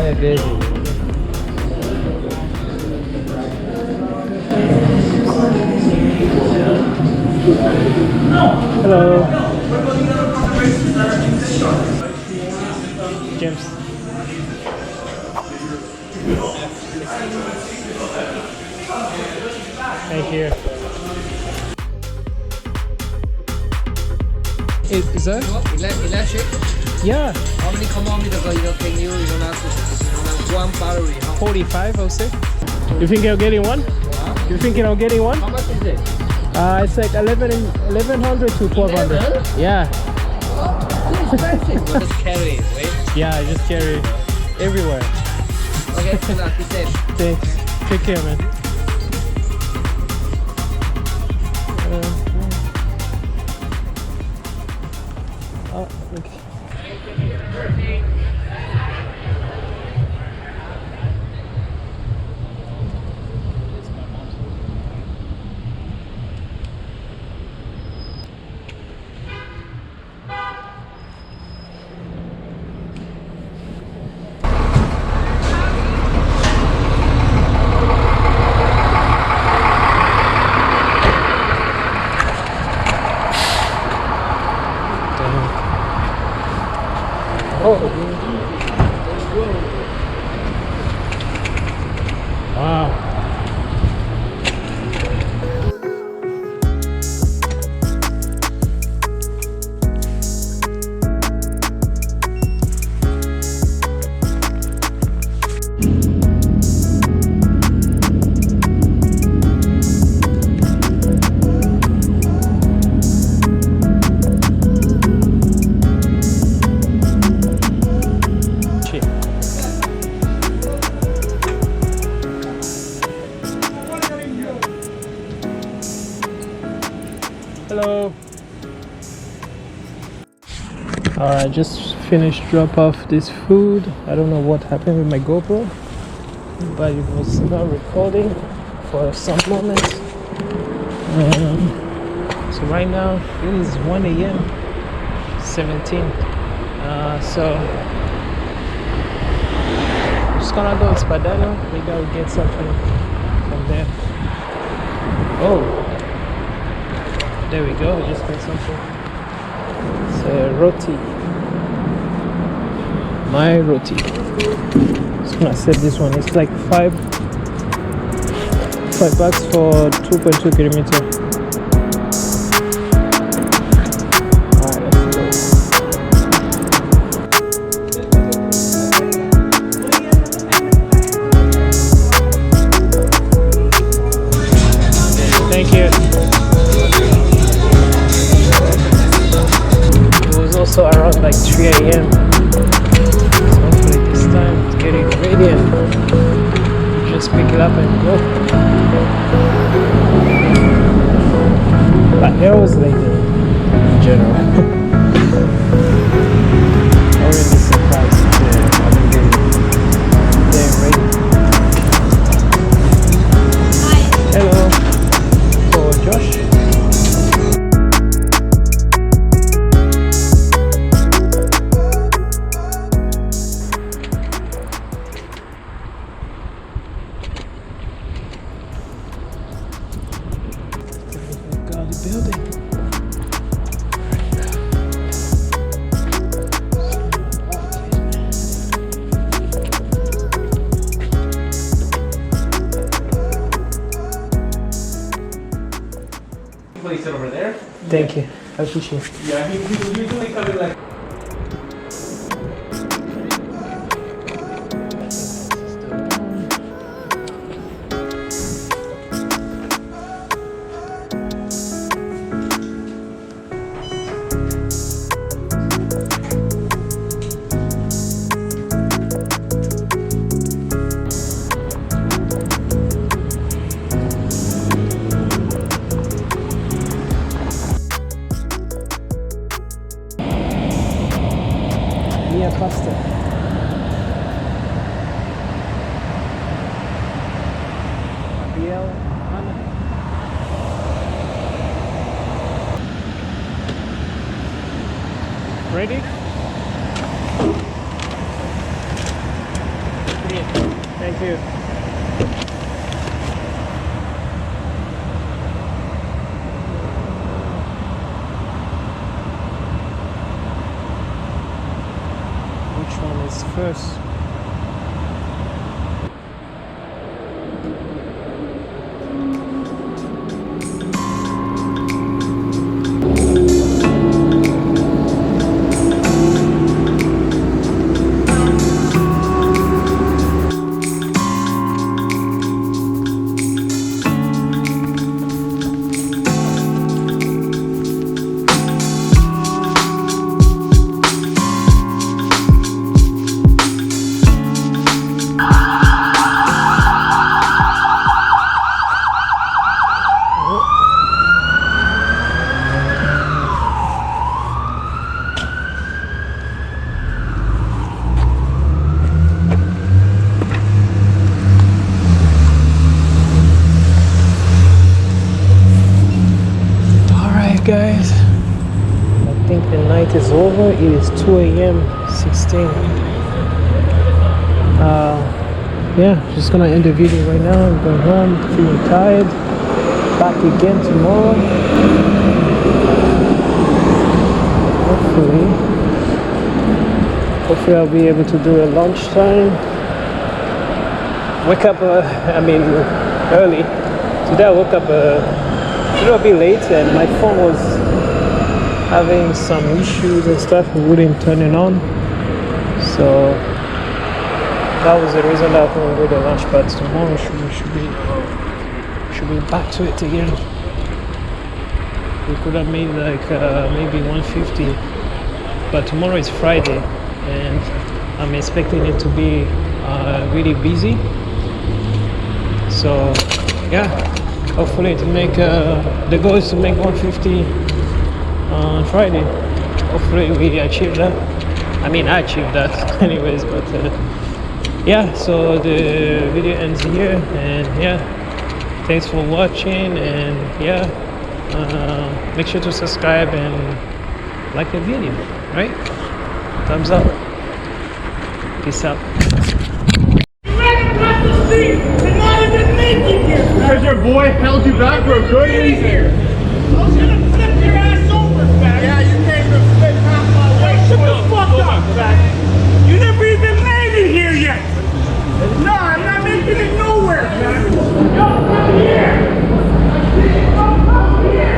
ya crazy. Hello. James. Thank you. Is that? Electric? Yeah. How many kilometers can you one battery? 45, I'll say. You thinking of getting one? Yeah. You thinking of getting one? How much is it? It's like 1100 to 1200. 11? Yeah. Expensive. We'll just carry it, wait. Yeah, just carry it everywhere. Okay, so now be safe. Thanks. Take care, man. Okay. Wow. Hello. Alright, just finished drop off this food. I don't know what happened with my GoPro, but it was not recording for some moments. So right now it is 1 a.m. 17. So I'm just gonna go to Spadano. Maybe I'll get something from there. Oh, there we go. I just got something. It's a roti. My roti. Just gonna set this one. It's like $5 for 2.2 kilometer. Alright, let's go. Thank you. It was also around like 3 a.m. So hopefully this time it's getting ready and you just pick it up and go. But it was late in general. Already surprised I've been getting ready. Hello. For Josh. Building. Place it over there. Thank you. I appreciate it. Yeah, he usually comes in like. Mia pasta. Ready? Thank you. Which one is first? Guys, I think the night is over. It is 2 a.m. 16. Yeah, just gonna end the video right now. I'm going home, feeling tired. Back again tomorrow. Hopefully I'll be able to do a lunchtime. Wake up, early. Today I woke up a little bit late and my phone was having some issues and stuff. It wouldn't turn it on, so that was the reason that I couldn't do the lunch. But tomorrow should be back to it again. We could have made like maybe 150, but tomorrow is Friday and I'm expecting it to be really busy, so yeah, hopefully to make the goal is to make 150 on Friday. Hopefully we achieve that. I mean, I achieved that anyways, but yeah, so the video ends here, and yeah, thanks for watching, and yeah, make sure to subscribe and like the video, right? Thumbs up. Peace out. Because your boy held you back for a good reason. I was gonna flip your ass over, fat. Yeah, you can't even split half my way. Shut the fuck up, fat. You never even made it here yet. No, I'm not making it nowhere, fat. Yo, come here. Come here.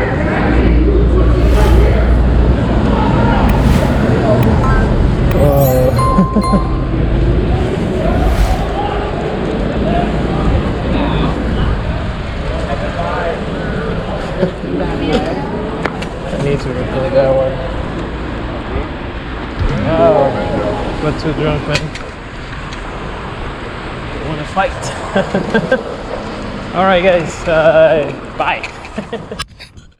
I need to record that one. Oh, got too drunk, man. I want to fight. Alright guys, bye.